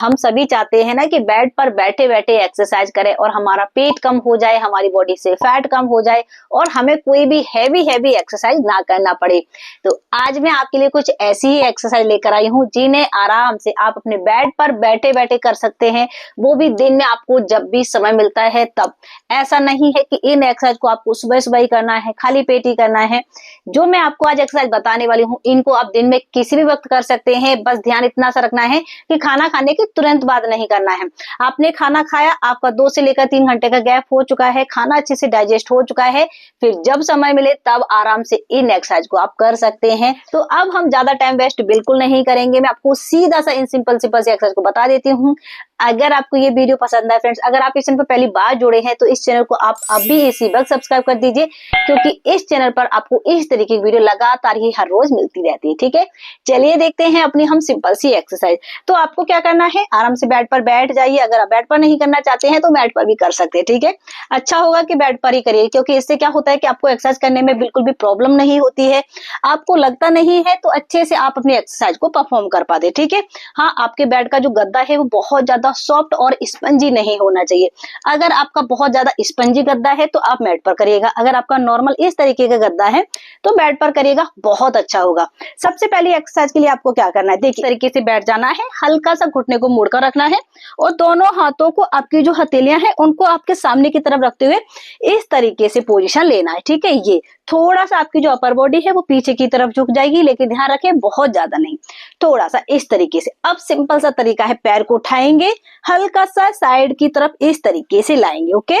हम सभी चाहते हैं ना कि बेड पर बैठे बैठे एक्सरसाइज करें और हमारा पेट कम हो जाए, हमारी बॉडी से फैट कम हो जाए और हमें कोई भी हैवी एक्सरसाइज ना करना पड़े। तो आज मैं आपके लिए कुछ ऐसी ही एक्सरसाइज लेकर आई हूँ जिन्हें आराम से आप अपने बेड पर बैठे बैठे कर सकते हैं, वो भी दिन में आपको जब भी समय मिलता है तब। ऐसा नहीं है कि इन एक्सरसाइज को आपको सुबह सुबह ही करना है, खाली पेट ही करना है। जो मैं आपको आज एक्सरसाइज बताने वाली हूँ इनको आप दिन में किसी भी वक्त कर सकते हैं। बस ध्यान इतना सा रखना है कि खाना खाने के तुरंत बाद नहीं करना है। आपने खाना खाया, आपका 2 से लेकर 3 घंटे का गैप हो चुका है, खाना अच्छे से डाइजेस्ट हो चुका है, फिर जब समय मिले तब आराम से इन एक्सरसाइज को आप कर सकते हैं। तो अब हम ज्यादा टाइम वेस्ट बिल्कुल नहीं करेंगे, मैं आपको सीधा सा इन सिंपल सी एक्सरसाइज को बता देती हूँ। अगर आपको ये वीडियो पसंद आए फ्रेंड्स, अगर आप इस चैनल पर पहली बार जुड़े हैं तो इस चैनल को आप अभी इसी वक्त सब्सक्राइब कर दीजिए, क्योंकि इस चैनल पर आपको इस तरीके की वीडियो लगातार ही हर रोज मिलती रहती है। ठीक है, चलिए देखते हैं अपनी हम सिंपल सी एक्सरसाइज। तो आपको क्या करना है, आराम से बेड पर बैठ जाइए। अगर आप बेड पर नहीं करना चाहते हैं तो मैट पर भी कर सकते हैं। ठीक है, अच्छा होगा कि बेड पर ही करिए, क्योंकि इससे क्या होता है कि आपको एक्सरसाइज करने में बिल्कुल भी प्रॉब्लम नहीं होती है, आपको लगता नहीं है, तो अच्छे से आप अपनी एक्सरसाइज को परफॉर्म कर पाते। ठीक है, हाँ, आपके बेड का जो गद्दा है वो बहुत ज्यादा सॉफ्ट और स्पंजी नहीं होना चाहिए। अगर आपका बहुत ज्यादा स्पंजी गद्दा है तो आप मैट पर करिएगा, अगर आपका नॉर्मल इस तरीके का गद्दा है तो बेड पर करिएगा, बहुत अच्छा होगा। सबसे पहले एक्सरसाइज के लिए आपको क्या करना है, देखिए तरीके से बैठ जाना है, हल्का सा घुटने को मुड़कर रखना है और दोनों हाथों को, आपकी जो हथेलियां हैं उनको आपके सामने की तरफ रखते हुए इस तरीके से पोजीशन लेना है। ठीक है, ये थोड़ा सा आपकी जो अपर बॉडी है वो पीछे की तरफ झुक जाएगी, लेकिन ध्यान रखें बहुत ज्यादा नहीं, थोड़ा सा इस तरीके से। अब सिंपल सा तरीका है, पैर को उठाएंगे, हल्का सा साइड की तरफ इस तरीके से लाएंगे। ओके,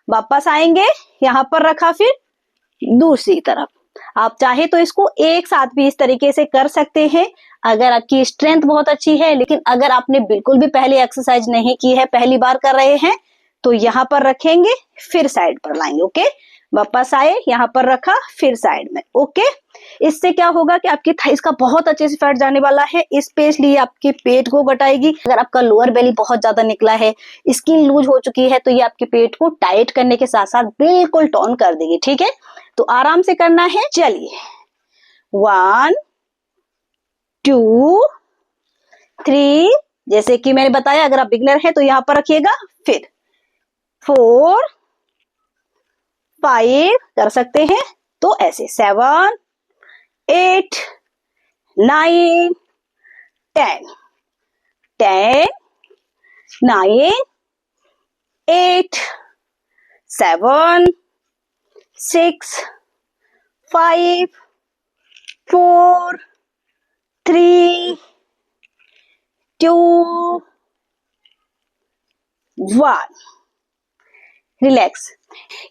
वापस आएंगे, यहाँ पर रखा, फिर दूसरी तरफ। आप चाहे तो इसको एक साथ भी इस तरीके से कर सकते हैं अगर आपकी स्ट्रेंथ बहुत अच्छी है। लेकिन अगर आपने बिल्कुल भी पहले एक्सरसाइज नहीं की है, पहली बार कर रहे हैं, तो यहाँ पर रखेंगे, फिर साइड पर लाएंगे। ओके, वापस आए, यहाँ पर रखा, फिर साइड में। ओके, इससे क्या होगा कि आपकी थाइस का बहुत अच्छे से फैट जाने वाला है, स्पेशली आपके पेट को घटाएगी। अगर आपका लोअर बेली बहुत ज्यादा निकला है, स्किन लूज हो चुकी है, तो ये आपके पेट को टाइट करने के साथ साथ बिल्कुल टोन कर देगी। ठीक है, तो आराम से करना है। चलिए, 1 2 3, जैसे कि मैंने बताया, अगर आप बिगनर है तो यहां पर रखिएगा, फिर 4 5 कर सकते हैं, तो ऐसे 7 8 9 10 10 9 8 7 6 5 4 3 2 1। रिलैक्स।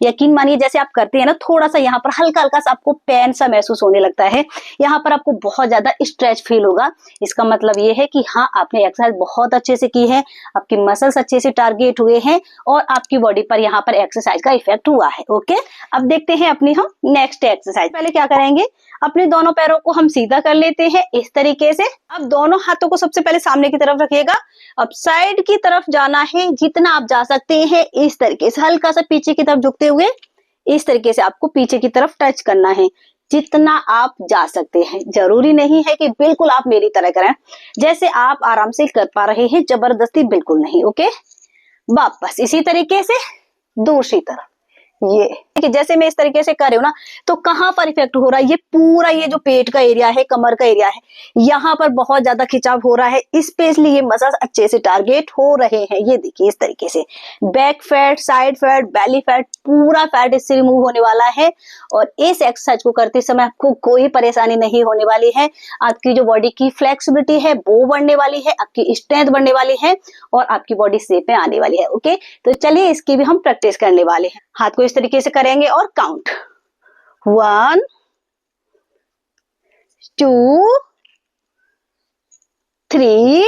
यकीन मानिए जैसे आप करते हैं ना, थोड़ा सा यहाँ पर हल्का हल्का सा आपको पेन सा महसूस होने लगता है, यहाँ पर आपको बहुत ज्यादा स्ट्रेच फील होगा। इसका मतलब ये है कि हाँ, आपने एक्सरसाइज बहुत अच्छे से की है, आपके मसल्स अच्छे से टारगेट हुए हैं और आपकी बॉडी पर यहाँ पर एक्सरसाइज का इफेक्ट हुआ है। ओके, अब देखते हैं अपनी हम नेक्स्ट एक्सरसाइज। पहले क्या करेंगे, अपने दोनों पैरों को हम सीधा कर लेते हैं इस तरीके से। अब दोनों हाथों को सबसे पहले सामने की तरफ रखिएगा, अब साइड की तरफ जाना है, जितना आप जा सकते हैं इस तरीके से, हल्का सा पीछे की तरफ झुकते हुए इस तरीके से आपको पीछे की तरफ टच करना है, जितना आप जा सकते हैं। जरूरी नहीं है कि बिल्कुल आप मेरी तरह करें, जैसे आप आराम से कर पा रहे हैं, जबरदस्ती बिल्कुल नहीं। ओके, वापस इसी तरीके से दूसरी तरफ। ये कि जैसे मैं इस तरीके से कर रही हूँ ना, तो कहाँ पर इफेक्ट हो रहा है, ये पूरा ये जो पेट का एरिया है, कमर का एरिया है, यहाँ पर बहुत ज्यादा खिंचाव हो रहा है, स्पेशली ये मसल्स अच्छे से टारगेट हो रहे हैं। ये देखिए इस तरीके से back fat, side fat, belly fat, पूरा फैट इससे रिमूव होने वाला है। और इस एक्सरसाइज को करते समय आपको कोई परेशानी नहीं होने वाली है, आपकी जो बॉडी की फ्लेक्सिबिलिटी है वो बढ़ने वाली है, आपकी स्ट्रेंथ बढ़ने वाली है और आपकी बॉडी शेप में आने वाली है। ओके, तो चलिए इसकी भी हम प्रैक्टिस करने वाले हैं। हाथ को इस तरीके से करेंगे और काउंट 1 2 3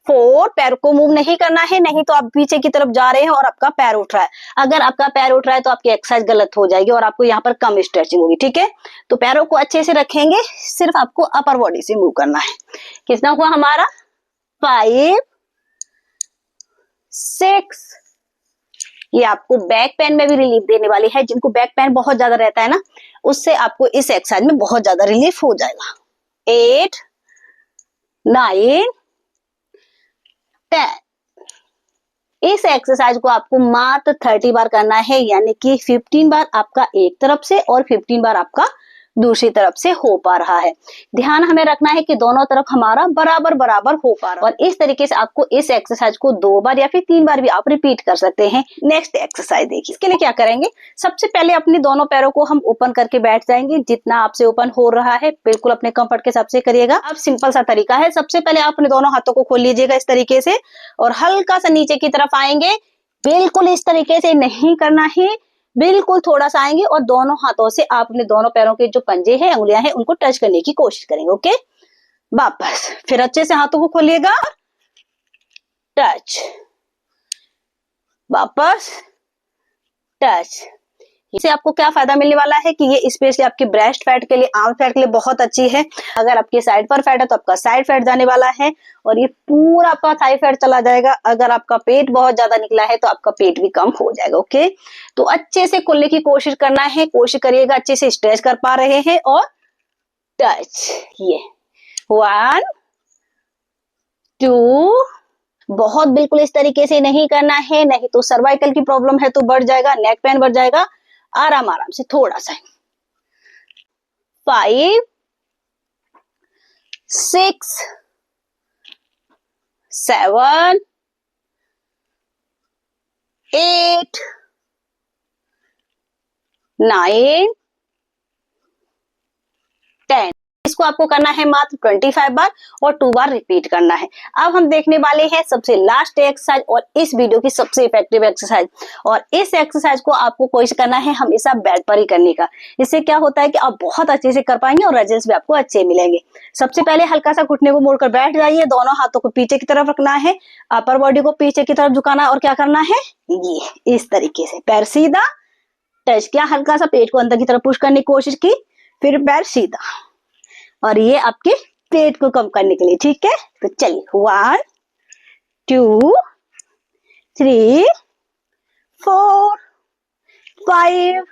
4। पैर को मूव नहीं करना है, नहीं तो आप पीछे की तरफ जा रहे हैं और आपका पैर उठ रहा है। अगर आपका पैर उठ रहा है तो आपकी एक्सरसाइज गलत हो जाएगी और आपको यहाँ पर कम स्ट्रेचिंग होगी। ठीक है, तो पैरों को अच्छे से रखेंगे, सिर्फ आपको अपर बॉडी से मूव करना है। कितना हुआ हमारा, 5 6। ये आपको बैक पेन में भी रिलीफ देने वाली है, जिनको बैक पेन बहुत ज्यादा रहता है ना, उससे आपको इस एक्सरसाइज में बहुत ज्यादा रिलीफ हो जाएगा। 8 9 10। इस एक्सरसाइज को आपको मात्र 30 बार करना है, यानी कि 15 बार आपका एक तरफ से और 15 बार आपका दूसरी तरफ से हो पा रहा है। ध्यान हमें रखना है कि दोनों तरफ हमारा बराबर बराबर हो पा रहा है। और इस तरीके से आपको इस एक्सरसाइज को 2 बार या फिर 3 बार भी आप रिपीट कर सकते हैं। नेक्स्ट एक्सरसाइज देखिए। इसके लिए क्या करेंगे, सबसे पहले अपने दोनों पैरों को हम ओपन करके बैठ जाएंगे। जितना आपसे ओपन हो रहा है बिल्कुल अपने कंफर्ट के हिसाब से करिएगा। अब सिंपल सा तरीका है, सबसे पहले आप अपने दोनों हाथों को खोल लीजिएगा इस तरीके से और हल्का सा नीचे की तरफ आएंगे। बिल्कुल इस तरीके से नहीं करना है, बिल्कुल थोड़ा सा आएंगे और दोनों हाथों से आप अपने दोनों पैरों के जो पंजे हैं, उंगलियां हैं, उनको टच करने की कोशिश करेंगे। ओके, वापस फिर अच्छे से हाथों को खोलिएगा, टच, वापस टच। इससे आपको क्या फायदा मिलने वाला है कि ये स्पेशली आपके ब्रेस्ट फैट के लिए, आर्म फैट के लिए बहुत अच्छी है। अगर आपके साइड पर फैट है तो आपका साइड फैट जाने वाला है और ये पूरा आपका थाई फैट चला जाएगा। अगर आपका पेट बहुत ज्यादा निकला है तो आपका पेट भी कम हो जाएगा। ओके, तो अच्छे से खोलने की कोशिश करना है, कोशिश करिएगा अच्छे से स्ट्रेच कर पा रहे हैं और टच। ये 1 2, बहुत बिल्कुल इस तरीके से नहीं करना है, नहीं तो सर्वाइकल की प्रॉब्लम है तो बढ़ जाएगा, नेक पेन बढ़ जाएगा। आराम आराम से थोड़ा सा। 5 6 7 8 9 10। इसको आपको करना है मात्र 25 बार और 2 बार रिपीट करना है। अब हम देखने वाले हैं सबसे लास्ट एक्सरसाइज और इस वीडियो की सबसे इफेक्टिव एक्सरसाइज। और इस एक्सरसाइज को आपको कोशिश करना है हमेशा बेड पर ही करने का। इससे क्या होता है कि आप बहुत अच्छे से कर पाएंगे और रिजल्ट्स भी आपको अच्छे मिलेंगे। सबसे पहले हल्का सा घुटने को मोड़कर बैठ जाइए, दोनों हाथों को पीछे की तरफ रखना है, अपर बॉडी को पीछे की तरफ झुकाना है और क्या करना है, ये इस तरीके से पैर सीधा, टच किया, हल्का सा पेट को अंदर की तरफ पुश करने की कोशिश की, फिर पैर सीधा। और ये आपके पेट को कम करने के लिए, ठीक है। तो चलिए 1 2 3 4 5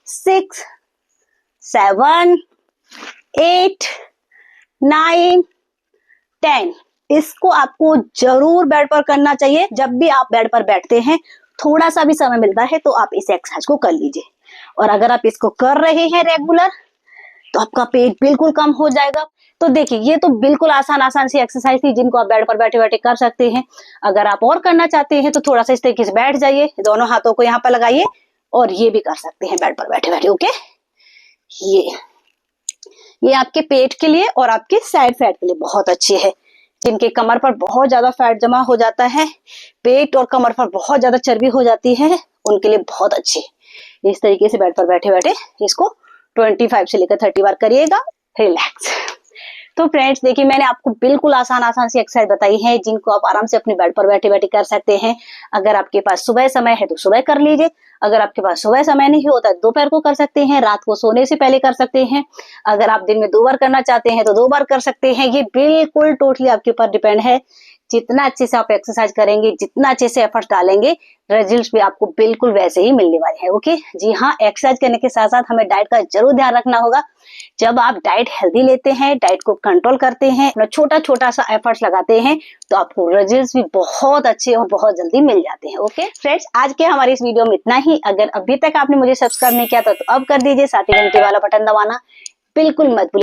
6 7 8 9 10। इसको आपको जरूर बेड पर करना चाहिए। जब भी आप बेड पर बैठते हैं, थोड़ा सा भी समय मिलता है तो आप इस एक्सरसाइज को कर लीजिए। और अगर आप इसको कर रहे हैं रेगुलर तो आपका पेट बिल्कुल कम हो जाएगा। तो देखिए, ये तो बिल्कुल आसान सी एक्सरसाइज थी जिनको आप बेड पर बैठे बैठे कर सकते हैं। अगर आप और करना चाहते हैं तो थोड़ा सा इस तरीके से बैठ जाइए, दोनों हाथों को यहाँ पर लगाइए और ये भी कर सकते हैं बेड पर बैठे बैठे। ओके, ये आपके पेट के लिए और आपके साइड फैट के लिए बहुत अच्छी है। जिनके कमर पर बहुत ज्यादा फैट जमा हो जाता है, पेट और कमर पर बहुत ज्यादा चर्बी हो जाती है, उनके लिए बहुत अच्छी है। इस तरीके से बेड पर बैठे बैठे इसको 25 से लेकर 30 बार करिएगा, रिलैक्स। तो फ्रेंड्स देखिए, मैंने आपको बिल्कुल आसान सी एक्सरसाइज बताई है जिनको आप आराम से अपने बेड पर बैठे बैठे कर सकते हैं। अगर आपके पास सुबह समय है तो सुबह कर लीजिए, अगर आपके पास सुबह समय नहीं होता है दोपहर को कर सकते हैं, रात को सोने से पहले कर सकते हैं। अगर आप दिन में 2 बार करना चाहते हैं तो 2 बार कर सकते हैं। ये बिल्कुल टोटली आपके ऊपर डिपेंड है। जितना अच्छे से आप एक्सरसाइज करेंगे, जितना अच्छे से एफर्ट डालेंगे, रिजल्ट्स भी आपको बिल्कुल वैसे ही मिलने वाले हैं। ओके जी हाँ, एक्सरसाइज करने के साथ साथ हमें डाइट का जरूर ध्यान रखना होगा। जब आप डाइट हेल्दी लेते हैं, डाइट को कंट्रोल करते हैं, अपना छोटा सा एफर्ट्स लगाते हैं तो आपको रिजल्ट्स भी बहुत अच्छे और बहुत जल्दी मिल जाते हैं। ओके फ्रेंड्स, आज के हमारी इस वीडियो में इतना ही। अगर अभी तक आपने मुझे सब्सक्राइब नहीं किया तो अब कर दीजिए, साथ ही घंटे वाला बटन दबाना बिल्कुल मत भूलिए।